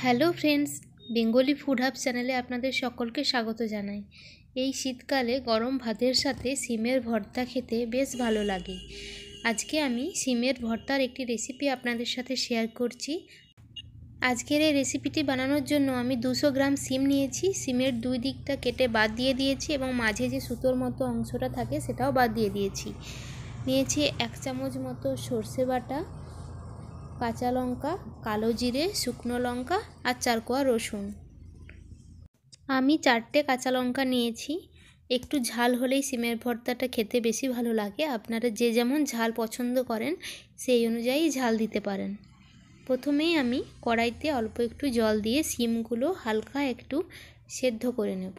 Hello friends, Bengali food hub চ্যানেলে আপনাদের সকলকে স্বাগত জানাই। এই শীতকালে গরম ভাতের সাথে সিমের ভর্তা খেতে বেশ ভালো লাগে। আজকে আমি সিমের ভর্তার একটি রেসিপি আপনাদের সাথে শেয়ার করছি। আজকের এই রেসিপিটি বানানোর জন্য আমি 200 গ্রাম সিম নিয়েছি। সিমের দুই দিকটা কেটে বাদ দিয়ে দিয়েছি এবং মাঝে যে সুতোর মতো অংশটা থাকে সেটাও বাদ দিয়ে দিয়েছি। নিয়েছি 1 চামচ মতো সর্ষে বাটা, কাঁচা লঙ্কা, কালো জিরে, শুকনো লঙ্কা আর 4 কোয়া রসুন। আমি 4টে কাঁচা লঙ্কা নিয়েছি। একটু ঝাল হলেই সিমের ভর্তাটা খেতে বেশি ভালো লাগে। আপনারা যে যেমন ঝাল পছন্দ করেন সেই অনুযায়ী ঝাল দিতে পারেন। প্রথমেই আমি কড়াইতে অল্প একটু জল দিয়ে সিমগুলো হালকা একটু সেদ্ধ করে নেব।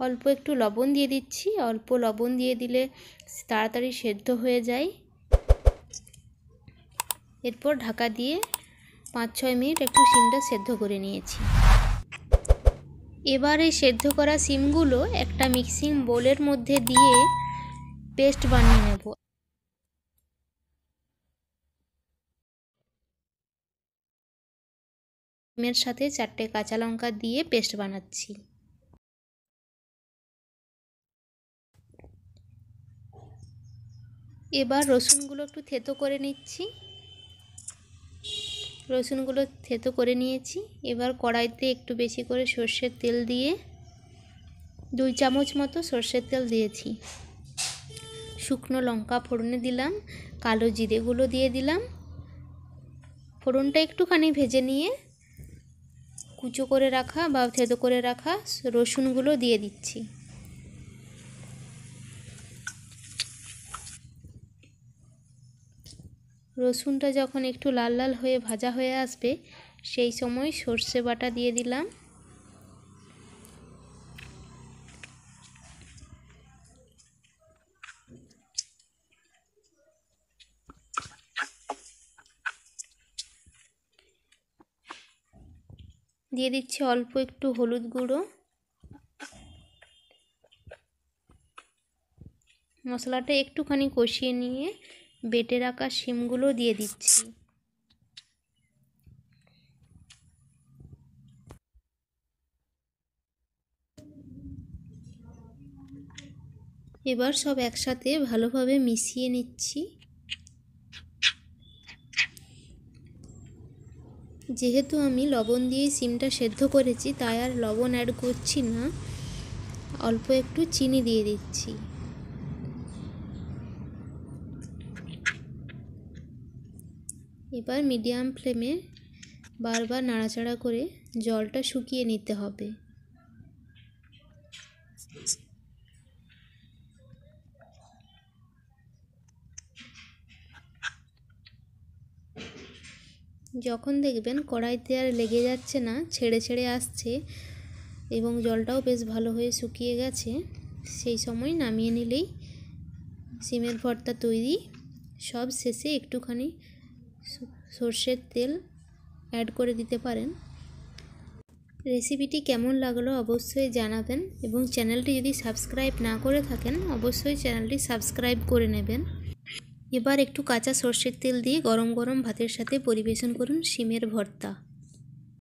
অল্প একটু লবণ দিয়ে দিচ্ছি। অল্প লবণ দিয়ে দিলে তাড়াতাড়ি সেদ্ধ হয়ে যায়। এরপর ঢাকা দিয়ে 5-6 মিনিট একটু সিমটা সেদ্ধ করে নিয়েছি। এবার এই সেদ্ধ করা সিমগুলো একটা মিক্সিং বোলের মধ্যে দিয়ে পেস্ট বানিয়ে নেব। সিমের সাথে 4টে কাঁচা লঙ্কা দিয়ে পেস্ট বানাচ্ছি। এবার রসুনগুলো একটু থেতো করে নিচ্ছি। রসুনগুলো থেতো করে নিয়েছি। এবার কড়াইতে একটু বেশি করে সর্ষের তেল দিয়ে 2 চামচ মতো সর্ষের তেল দিয়েছি। শুকনো লঙ্কা ফোড়নে দিলাম, কালো জিরেগুলো দিয়ে দিলাম। ফোড়নটা একটুখানি ভেজে নিয়ে কুচো করে রাখা বা থেতো করে রাখা রসুনগুলো দিয়ে দিচ্ছি। রসুনটা যখন একটু লাল লাল হয়ে ভাজা হয়ে আসবে সেই সময় সর্ষে বাটা দিয়ে দিলাম। দিয়ে দিচ্ছি অল্প একটু হলুদ গুঁড়ো। মশলাটা একটুখানি কষিয়ে নিয়ে বেটে রাখা শিমগুলো দিয়ে দিচ্ছি। এবার সব একসাথে ভালোভাবে মিশিয়ে নিচ্ছি। যেহেতু আমি লবণ দিয়ে সিমটা সেদ্ধ করেছি তাই আর লবণ অ্যাড করছি না, অল্প একটু চিনি দিয়ে দিচ্ছি। এবার মিডিয়াম ফ্লেমে বারবার নাড়াচাড়া করে জলটা শুকিয়ে নিতে হবে। যখন দেখবেন কড়াইতে আর লেগে যাচ্ছে না, ছেড়ে ছেড়ে আসছে এবং জলটাও বেশ ভালো হয়ে শুকিয়ে গেছে, সেই সময় নামিয়ে নিলেই সিমের ভর্তা তৈরি। সব শেষে একটুখানি সর্ষের তেল অ্যাড করে দিতে পারেন। রেসিপিটি কেমন লাগলো অবশ্যই জানাবেন এবং চ্যানেলটি যদি সাবস্ক্রাইব না করে থাকেন অবশ্যই চ্যানেলটি সাবস্ক্রাইব করে নেবেন। এবার একটু কাঁচা সর্ষের তেল দিয়ে গরম গরম ভাতের সাথে পরিবেশন করুন সিমের ভর্তা।